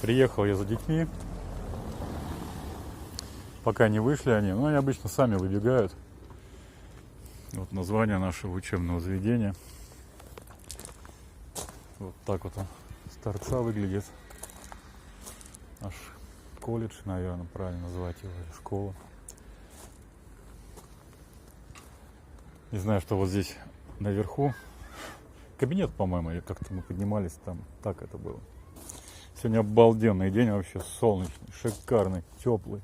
Приехал я за детьми. Пока не вышли они, но они обычно сами выбегают. Вот название нашего учебного заведения. Вот так вот он с торца выглядит. Наш колледж, наверное, правильно назвать его, или школа. Не знаю, что вот здесь наверху. Кабинет, по-моему, или как-то мы поднимались там. Так это было. Сегодня обалденный день, вообще солнечный, шикарный, теплый.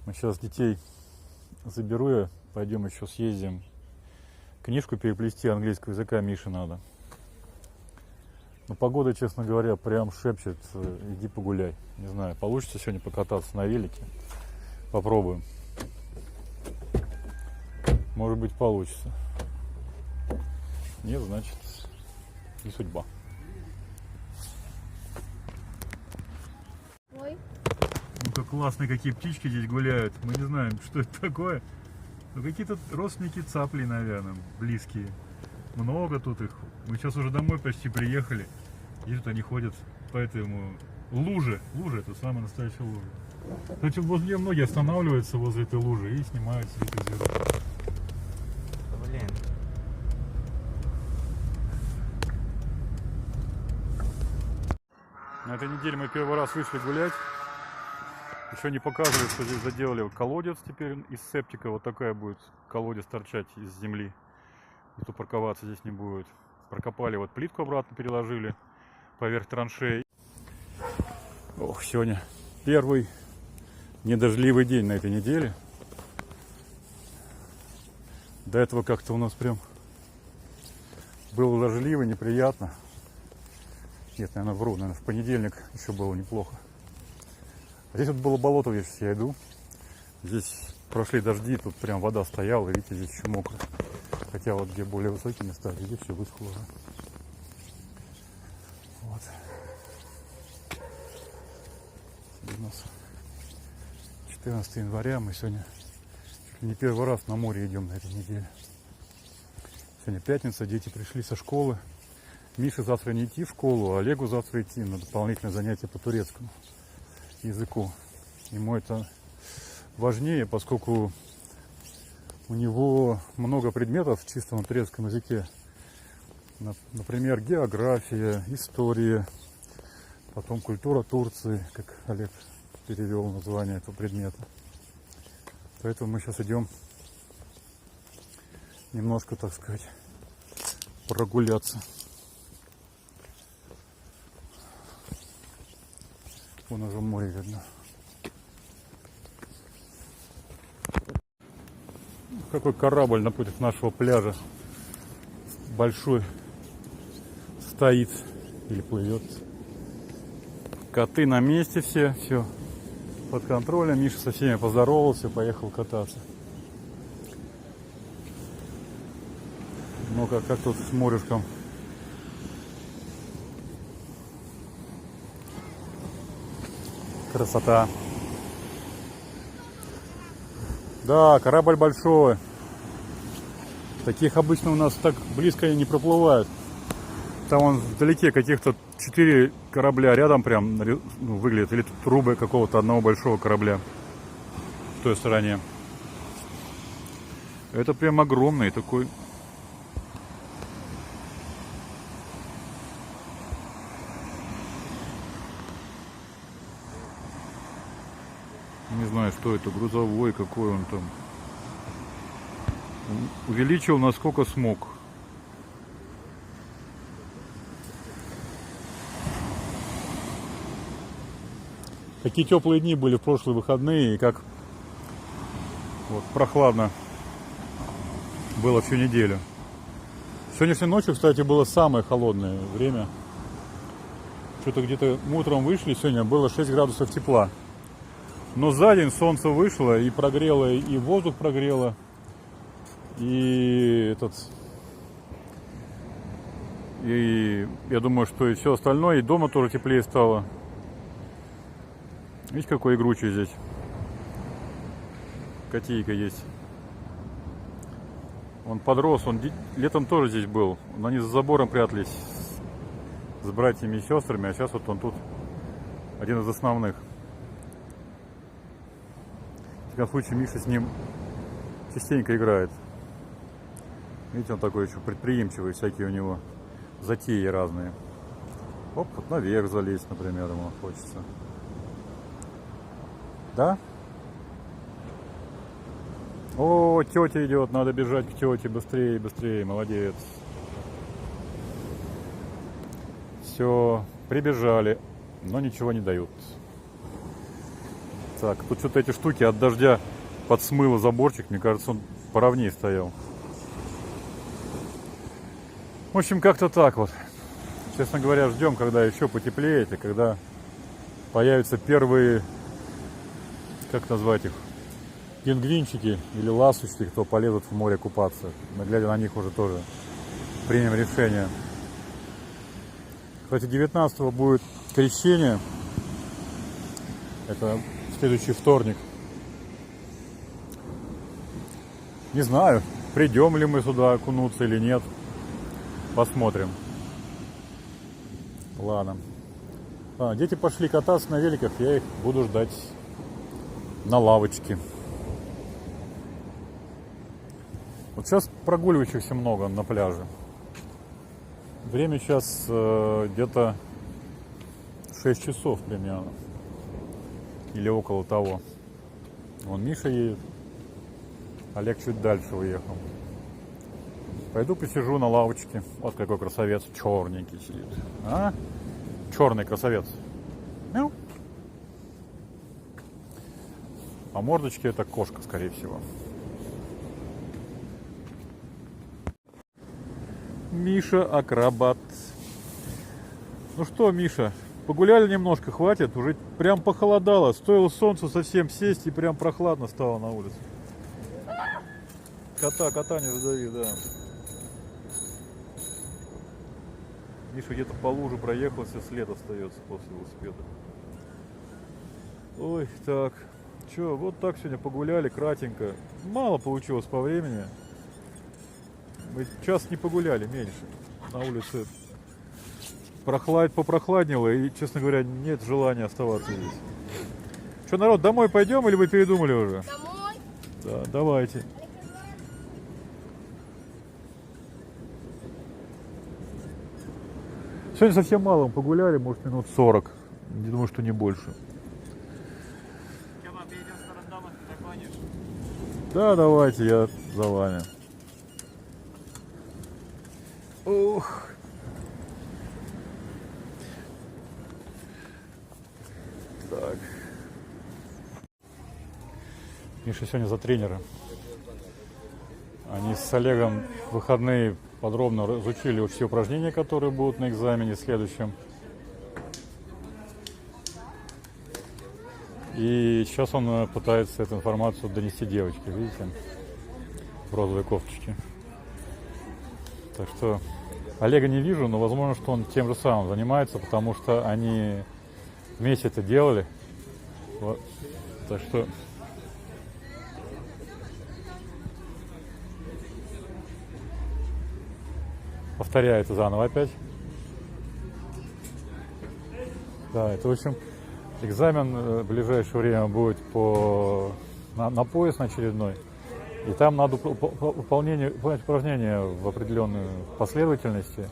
Мы сейчас детей заберу я, пойдем еще съездим. Книжку переплести английского языка Мише надо. Но погода, честно говоря, прям шепчет, иди погуляй. Не знаю, получится сегодня покататься на велике. Попробуем. Может быть, получится. Нет, значит, не судьба. Ой. Ну, как классные какие птички здесь гуляют. Мы не знаем, что это такое. Ну, какие-то родственники цапли, наверное, близкие. Много тут их. Мы сейчас уже домой почти приехали. И тут они ходят по этому луже. Лужа, это самая настоящая лужа. Кстати, возле нее многие останавливаются возле этой лужи и снимают себе эту зверушку. Блин. На этой неделе мы первый раз вышли гулять. Еще не показывали, что здесь заделали колодец теперь из септика. Вот такая будет колодец торчать из земли. Никто парковаться здесь не будет. Прокопали, вот плитку обратно переложили поверх траншеи. Ох, сегодня первый недождливый день на этой неделе. До этого как-то у нас прям было дождливо, неприятно. Нет, наверное, вру, наверное, в понедельник еще было неплохо. А здесь вот было болото, я сейчас иду. Здесь прошли дожди, тут прям вода стояла, видите, здесь еще мокро. Хотя вот где более высокие места, здесь все высохло уже. Вот. У нас 14 января, мы сегодня чуть ли не первый раз на море идем на этой неделе. Сегодня пятница, дети пришли со школы. Мише завтра не идти в школу, а Олегу завтра идти на дополнительное занятие по турецкому языку. Ему это важнее, поскольку у него много предметов чисто на турецком языке. Например, география, история, потом культура Турции, как Олег перевел название этого предмета. Поэтому мы сейчас идем немножко, так сказать, прогуляться. Вон уже море видно. Какой корабль напротив нашего пляжа большой стоит или плывет. Коты на месте все под контролем. Миша со всеми поздоровался, поехал кататься. Ну как тут с морюшком. Красота. Да, корабль большой. Таких обычно у нас так близко не проплывают. Там вон вдалеке каких-то 4 корабля рядом прям выглядят. Или трубы какого-то одного большого корабля в той стороне. Это прям огромный такой. Не знаю, что это, грузовой, какой он там. Увеличил насколько смог. Какие теплые дни были в прошлые выходные, и как вот прохладно было всю неделю. Сегодняшней ночью, кстати, было самое холодное время. Что-то где-то мы утром вышли, сегодня было 6 градусов тепла. Но за день солнце вышло и прогрело, и воздух прогрело, и я думаю, что и все остальное, и дома тоже теплее стало. Видите, какой игручий здесь. Котейка есть. Он подрос, он летом тоже здесь был. Они за забором прятались с братьями и сестрами, а сейчас вот он тут один из основных. В таком случае Миша с ним частенько играет. Видите, он такой еще предприимчивый, всякие у него затеи разные. Оп, вот наверх залезть, например, ему хочется. Да? О, тетя идет, надо бежать к тете, быстрее, быстрее, молодец. Все, прибежали, но ничего не дают. Так, тут что-то эти штуки от дождя подсмыло заборчик, мне кажется, он поровнее стоял. В общем, как-то так вот. Честно говоря, ждем, когда еще потеплеет, и когда появятся первые, как назвать их, пингвинчики или ласточки, кто полезут в море купаться. Мы, глядя на них, уже тоже примем решение. Кстати, 19-го будет крещение. Это следующий вторник. Не знаю, придем ли мы сюда окунуться или нет. Посмотрим. Ладно. Дети пошли кататься на великах, я их буду ждать на лавочке. Вот сейчас прогуливающихся много на пляже. Время сейчас где-то 6 часов примерно. Или около того. Вон Миша едет. Олег чуть дальше уехал. Пойду посижу на лавочке. Вот какой красавец черненький сидит. А? Черный красавец. Мяу. А мордочки это кошка, скорее всего. Миша акробат. Ну что, Миша, погуляли немножко, хватит. Уже прям похолодало. Стоило солнцу совсем сесть, и прям прохладно стало на улице. Кота не задави, да. Миша где-то по луже проехался, след остается после велосипеда. Ой, так. Че, вот так сегодня погуляли, кратенько. Мало получилось по времени. Мы час не погуляли, меньше. На улице попрохладнело, и, честно говоря, нет желания оставаться здесь. Что, народ, домой пойдем или вы передумали уже? Домой. Да, давайте. Сегодня совсем мало мы погуляли, может минут 40. Не думаю, что не больше. Да, давайте, я за вами. Ух. Так. Миша сегодня за тренера. Они с Олегом в выходные подробно изучили все упражнения, которые будут на экзамене следующем. И сейчас он пытается эту информацию донести девочке, видите, в розовой кофточке. Так что Олега не вижу, но возможно, что он тем же самым занимается, потому что они вместе это делали. Вот. Так что повторяю это заново опять. Да, это, в общем, экзамен в ближайшее время будет на пояс, на очередной. И там надо выполнять упражнения в определенной последовательности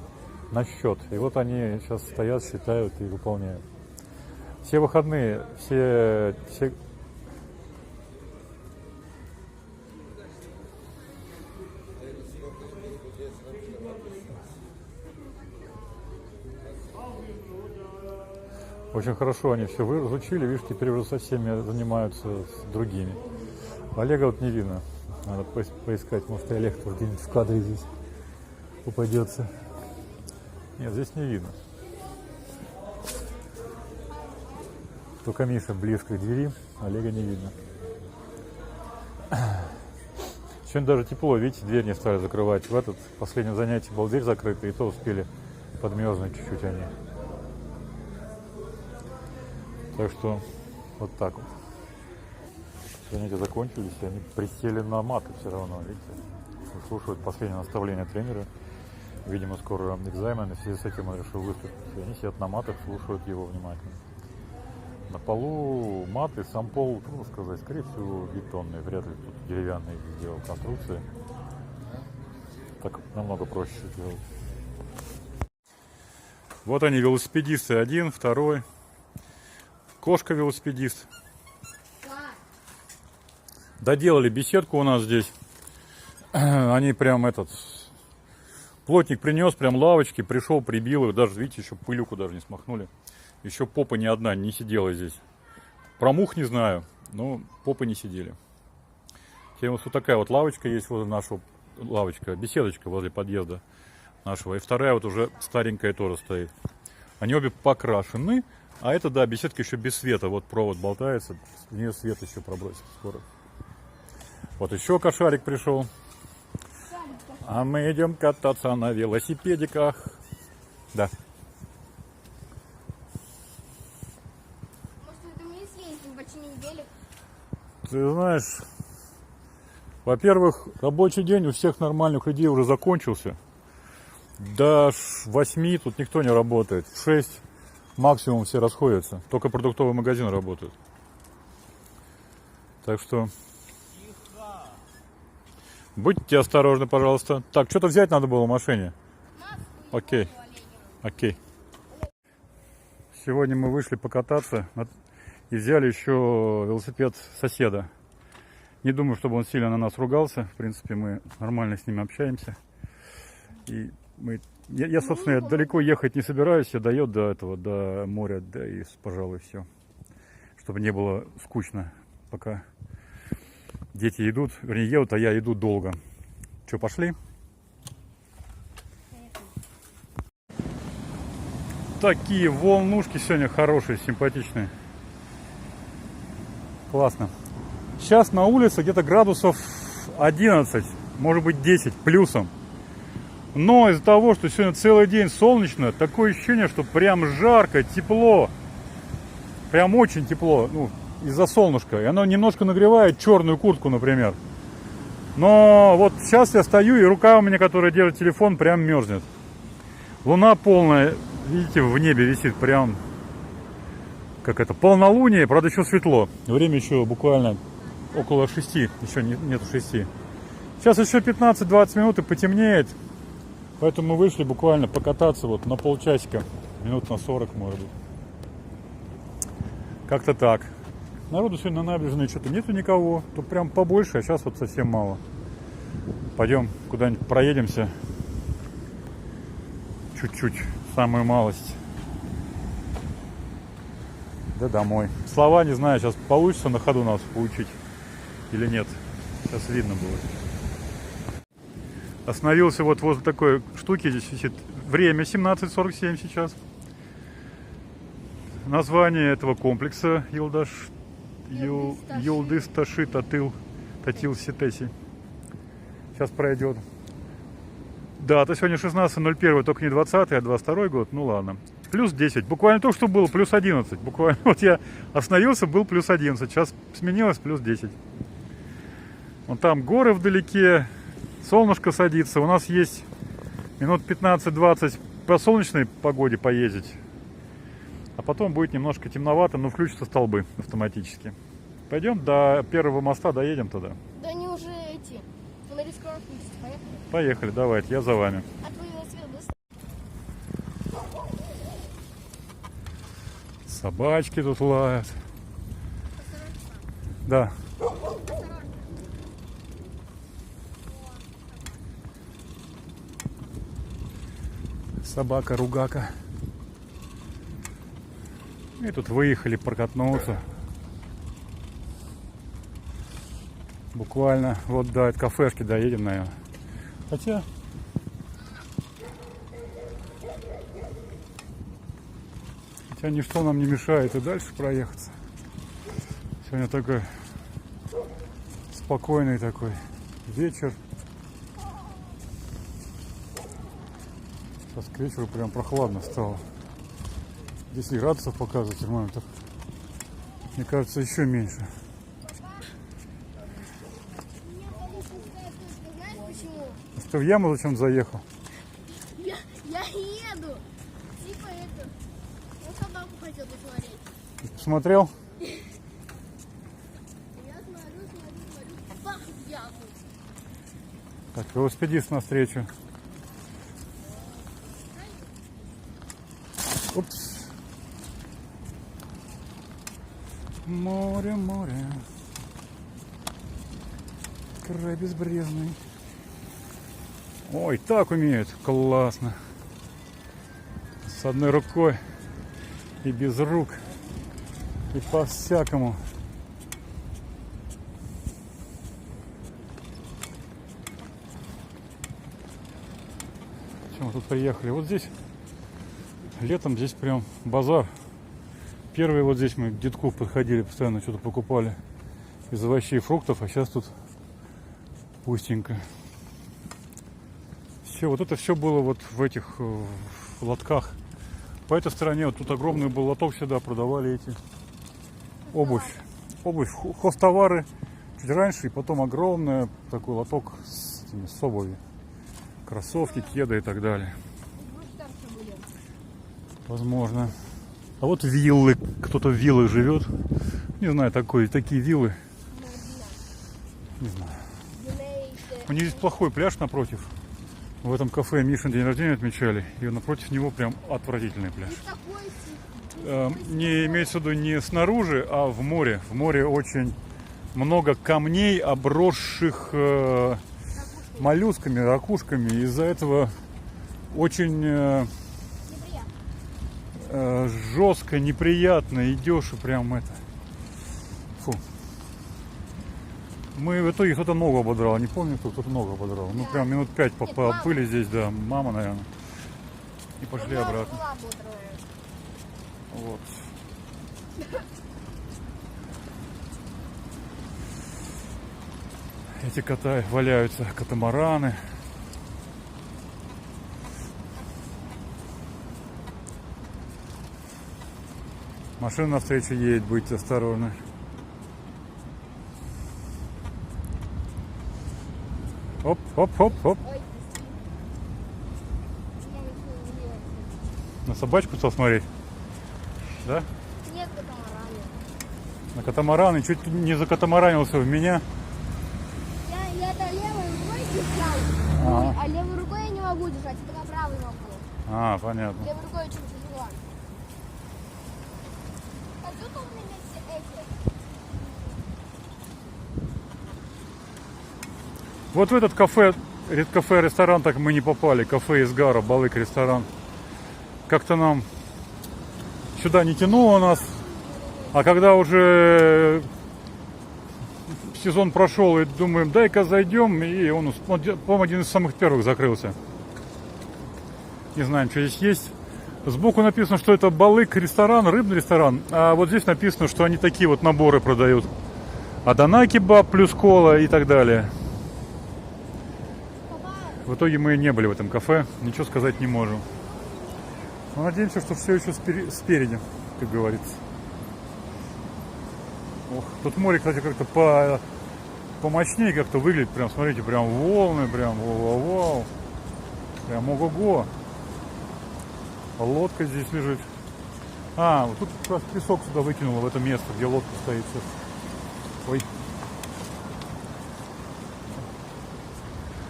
на счет. И вот они сейчас стоят, считают и выполняют. Все выходные, все... Очень хорошо они все изучили, видишь, теперь уже со всеми занимаются с другими. Олега вот не видно. Надо поискать, может, и Олег тоже где-нибудь в кадре здесь попадется. Нет, здесь не видно. Только Миша близко к двери, Олега не видно. Сегодня даже тепло, видите, дверь не стали закрывать. В этот последнем занятии была дверь закрыта, и то успели подмерзнуть чуть-чуть они. Так что вот так вот. Занятия закончились, и они присели на маты все равно, видите. Слушают последнее наставление тренера. Видимо, скоро экзамен, и в связи с этим он решил выступить. И они сидят на матах, слушают его внимательно. На полу маты, сам пол, трудно сказать, скорее всего бетонный, вряд ли тут деревянные сделал конструкции. Так намного проще сделать. Вот они, велосипедисты, один, второй. Кошка велосипедист. Доделали беседку у нас здесь. Они прям плотник принес, прям лавочки, пришел, прибил их. Даже, видите, еще пылюку даже не смахнули. Еще попа ни одна не сидела здесь. Про мух не знаю, но попы не сидели. Теперь вот такая вот лавочка есть возле нашего, беседочка возле подъезда нашего. И вторая вот уже старенькая тоже стоит. Они обе покрашены. А это, да, беседка еще без света. Вот провод болтается. В нее свет еще пробросит скоро. Вот еще кошарик пришел. А мы идем кататься на велосипедиках. Да. Может, это мне съездим, починить велик? Ты знаешь, во-первых, рабочий день у всех нормальных людей уже закончился. До 8 тут никто не работает. В 6 максимум все расходятся. Только продуктовый магазин работает. Так что будьте осторожны, пожалуйста. Так, что-то взять надо было в машине. Окей. Окей. Сегодня мы вышли покататься и взяли еще велосипед соседа. Не думаю, чтобы он сильно на нас ругался. В принципе, мы нормально с ним общаемся. И я, собственно, далеко ехать не собираюсь. Я дает до моря, да и, пожалуй, все. Чтобы не было скучно, пока дети идут, вернее, едут, а я иду долго. Что, пошли? Такие волнушки сегодня хорошие, симпатичные. Классно. Сейчас на улице где-то градусов 11, может быть 10 плюсом. Но из-за того, что сегодня целый день солнечно, такое ощущение, что прям жарко, тепло. Прям очень тепло, ну, из-за солнышка. И оно немножко нагревает черную куртку, например. Но вот сейчас я стою, и рука у меня, которая держит телефон, прям мерзнет. Луна полная, видите, в небе висит прям, как это, полнолуние, правда еще светло. Время еще буквально около 6, еще нету 6. Сейчас еще 15-20 минут и потемнеет. Поэтому мы вышли буквально покататься вот на полчасика, минут на 40, может быть. Как-то так. Народу сегодня на набережной что-то нету никого. Тут прям побольше, а сейчас вот совсем мало. Пойдем куда-нибудь проедемся. Чуть-чуть, самую малость. Да домой. Слова не знаю, сейчас получится на ходу нас поучить или нет. Сейчас видно будет. Остановился вот возле такой штуки, здесь висит время 17:47 сейчас. Название этого комплекса Йылдыз Ташы Татил Сетеси. Сейчас пройдет. Дата сегодня 16:01, только не 20, а 22 год. Ну ладно. Плюс 10. Буквально то, что было, плюс 11. Буквально вот я остановился, был плюс 11. Сейчас сменилось плюс 10. Вон там горы вдалеке. Солнышко садится. У нас есть минут 15-20 по солнечной погоде поездить. А потом будет немножко темновато, но включатся столбы автоматически. Пойдем до первого моста, доедем туда. Да они уже эти. Фонари скоро включатся. Поехали. Поехали, давайте, я за вами. А твой велосипед быстро? Собачки тут лают. Да. Собака-ругака. И тут выехали прокатнуться. Буквально вот до этой кафешки доедем, наверное. Хотя ничто нам не мешает и дальше проехаться. Сегодня такой спокойный такой вечер. Сейчас к вечеру прям прохладно стало. 10 градусов показывает термометр. Мне кажется, еще меньше. Знаешь почему? А что, в яму зачем заехал? Я еду. Типа это. Я собаку хотел посмотреть. Посмотрел? Я смотрю. Бах, в яму. Так, велосипедист навстречу. Упс. Море, море. Край безбрежный. Ой, так умеют. Классно. С одной рукой и без рук. И по-всякому. Чем мы тут приехали? Вот здесь летом здесь прям базар. Первые вот здесь мы к детку подходили, постоянно что-то покупали из овощей и фруктов, а сейчас тут пустенько. Все, вот это все было вот в этих лотках. По этой стороне вот тут огромный был лоток, всегда продавали эти обувь, хозтовары чуть раньше, и потом огромный такой лоток с обувью, кроссовки, кеды и так далее. Возможно. А вот виллы, кто-то в виллах живет, не знаю, такие виллы, не знаю. У них здесь плохой пляж напротив. В этом кафе Мишин день рождения отмечали, и напротив него прям отвратительный пляж. Не имеется в виду не снаружи, а в море. В море очень много камней, обросших моллюсками, ракушками. Из-за этого очень жестко, неприятно идешь и прям это. Фу. Мы в итоге кто-то ногу ободрал, не помню, кто-то ногу ободрал. Ну прям минут 5 были здесь, да, мама, наверное. И пошли обратно. Вот. Эти валяются катамараны. Машина навстречу едет, будьте осторожны. Оп, оп, оп, оп. На собачку стал смотреть? Да? Нет катамарана. На катамараны. Чуть не закатамаранился в меня. Я это левой рукой держал, Ага. а левой рукой я не могу держать, только правой могу. А, понятно. Левой рукой очень тяжело. А тут у меня все эти. Вот в этот кафе-ресторан так мы не попали. Кафе Изгара, Балык ресторан. Как-то нам сюда не тянуло нас. А когда уже сезон прошел, и думаем, дай-ка зайдем, и он, по-моему, один из самых первых закрылся. Не знаем, что здесь есть. Сбоку написано, что это Балык ресторан, рыбный ресторан. А вот здесь написано, что они такие вот наборы продают. Адана кебаб плюс кола и так далее. В итоге мы не были в этом кафе, ничего сказать не можем. Но надеемся, что все еще спереди, как говорится. Ох, тут море, кстати, как-то помощнее как-то выглядит. Прям, смотрите, прям волны, прям вау-вау-вау. Прям ого-го. Лодка здесь лежит. А, вот тут как раз песок сюда выкинуло, в это место, где лодка стоит сейчас. Ой.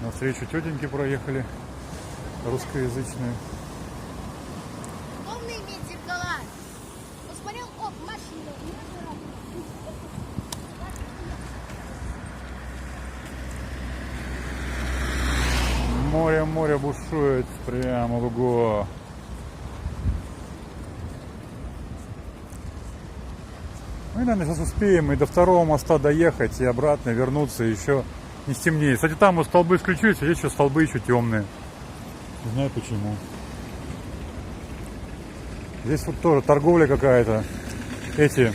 Навстречу тетеньки проехали, русскоязычные. Умный иметь зеркала. Посмотрел, оп, машина. Море бушует, прямо ого. Мы, наверное, сейчас успеем и до второго моста доехать, и обратно вернуться, еще не стемнеет. Кстати, там вот столбы включились, а здесь еще столбы еще темные. Не знаю почему. Здесь вот тоже торговля какая-то. Эти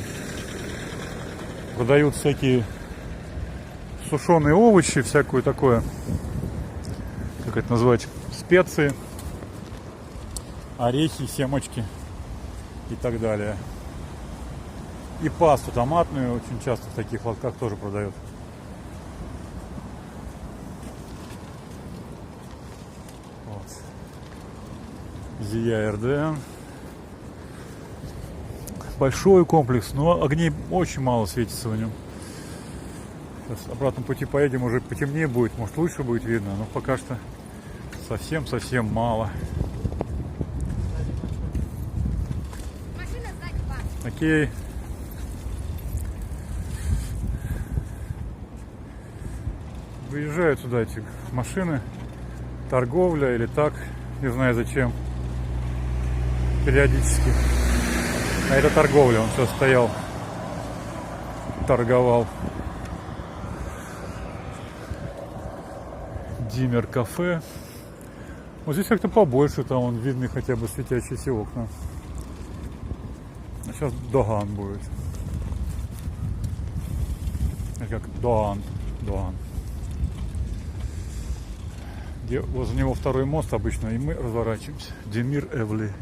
продают всякие сушеные овощи, всякое такое. Как это назвать? Специи, орехи, семечки и так далее. И пасту томатную очень часто в таких лотках тоже продают. Вот. Зия РДН. большой комплекс, но огней очень мало светится в нем. Сейчас обратном пути поедем, уже потемнее будет, может лучше будет видно, но пока что совсем мало. Машина сзади, пап. Окей. Выезжают сюда эти машины, торговля или так, не знаю зачем, периодически. А это торговля, он сейчас стоял, торговал. Димер кафе. Вот здесь как-то побольше, там вон видны хотя бы светящиеся окна. А сейчас Доган будет. Как Доган. Где возле него второй мост обычно, и мы разворачиваемся. Демир Эвлери.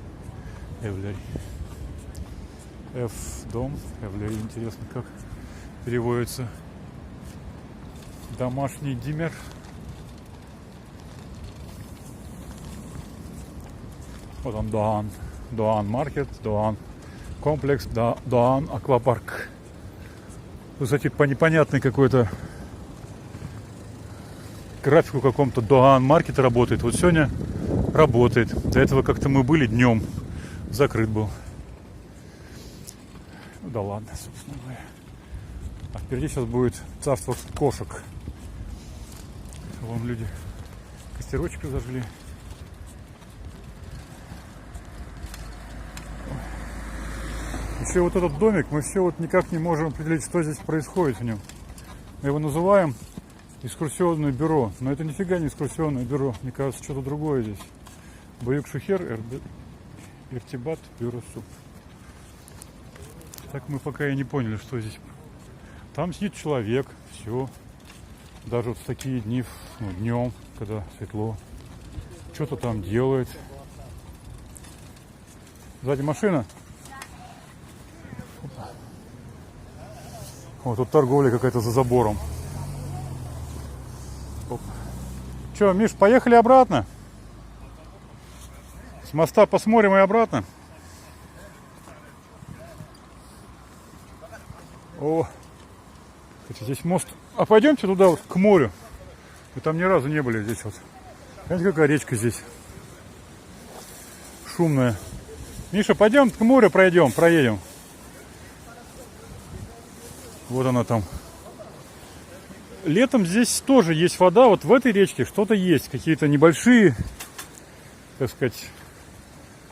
F дом, Эвлери, интересно, как переводится. Домашний Димер. Вот он, Доан маркет, Доан комплекс, Доан аквапарк. Кстати, по непонятной какой-то графику каком-то Доан маркет работает. Вот сегодня работает. До этого как-то мы были днем, закрыт был. Ну да ладно, собственно говоря. А впереди сейчас будет царство кошек. Вон люди костерочек зажгли. Еще вот этот домик, мы все вот никак не можем определить, что здесь происходит в нем. Мы его называем экскурсионное бюро, но это нифига не экскурсионное бюро, мне кажется, что-то другое здесь. Баюк Шухер, Иртибат, бюро суп. Так мы пока и не поняли, что здесь. Там сидит человек, все. Даже вот в такие дни, ну, днем, когда светло, что-то там делает. Сзади машина. Вот тут торговля какая-то за забором. Че, Миш, поехали обратно? С моста посмотрим и обратно. О, кстати, здесь мост. А пойдемте туда вот, к морю. Мы там ни разу не были здесь вот. Знаете, какая речка здесь? Шумная. Миша, пойдем к морю проедем. Вот она там. Летом здесь тоже есть вода. Вот в этой речке что-то есть. Какие-то небольшие, так сказать,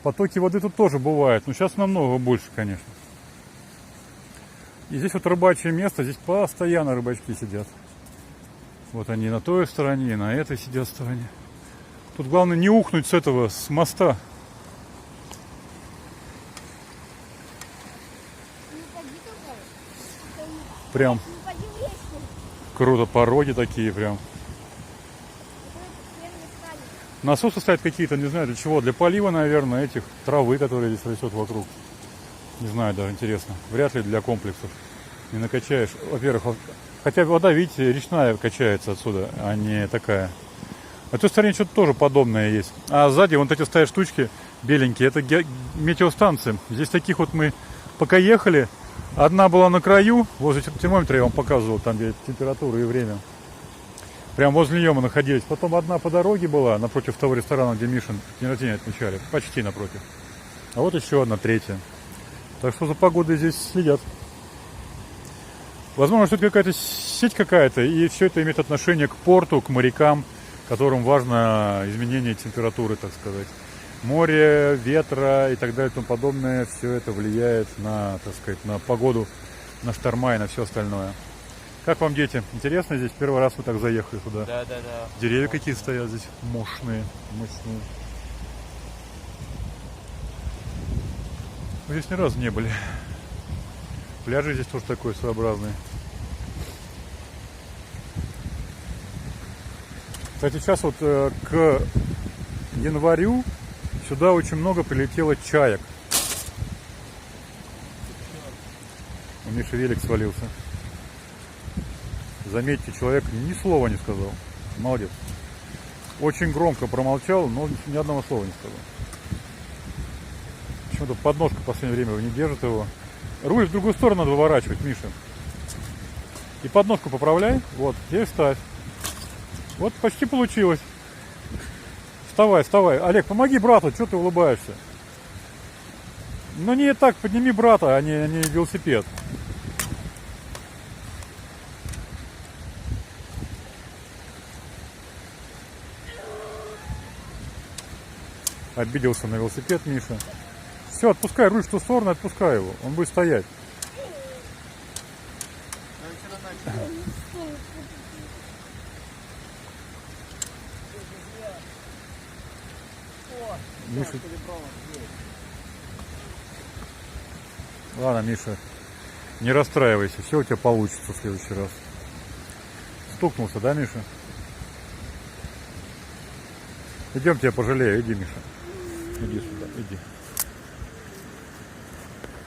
потоки воды тут тоже бывают. Но сейчас намного больше, конечно. И здесь вот рыбачье место. Здесь постоянно рыбачки сидят. Вот они на той стороне, и на этой сидят стороне. Тут главное не ухнуть с моста. Прям круто, пороги такие прям. Насосы стоят какие-то, не знаю для чего. Для полива, наверное, этих травы, которые здесь растет вокруг. Не знаю, даже интересно. Вряд ли для комплексов. Не накачаешь. Во-первых, хотя вода, видите, речная качается отсюда, а не такая. На той стороне что-то тоже подобное есть. А сзади вон эти стоят штучки беленькие. Это метеостанции. Здесь таких вот мы пока ехали. Одна была на краю, возле термометра я вам показывал, там где температура и время. Прям возле нее мы находились. Потом одна по дороге была, напротив того ресторана, где Мишин день рождения отмечали. Почти напротив. А вот еще одна, третья. Так что за погодой здесь следят. Возможно, что это какая-то сеть какая-то, и все это имеет отношение к порту, к морякам, которым важно изменение температуры, так сказать. Море, ветра и так далее и тому подобное, все это влияет на, так сказать, на погоду, на шторма и на все остальное. Как вам, дети? Интересно здесь? Первый раз вы так заехали туда? Да. Деревья какие стоят здесь? Мощные. Мы здесь ни разу не были. Пляжи здесь тоже такой своеобразный. Кстати, сейчас вот к январю сюда очень много прилетело чаек. У Миши велик свалился. Заметьте, человек ни слова не сказал. Молодец. Очень громко промолчал, но ни одного слова не сказал. Почему-то подножка в последнее время не держит его. Руль в другую сторону надо выворачивать, Миша. И подножку поправляй. Вот, и ставь. Вот почти получилось. Вставай, вставай. Олег, помоги брату, что ты улыбаешься? Ну не так, подними брата, а не велосипед. Обиделся на велосипед Миша. Все, отпускай руль в ту сторону, отпускай его. Он будет стоять. Миша... Ладно, Миша, не расстраивайся, все у тебя получится в следующий раз. Стукнулся, да, Миша? Идем, тебя пожалею, иди, Миша. Иди сюда, иди.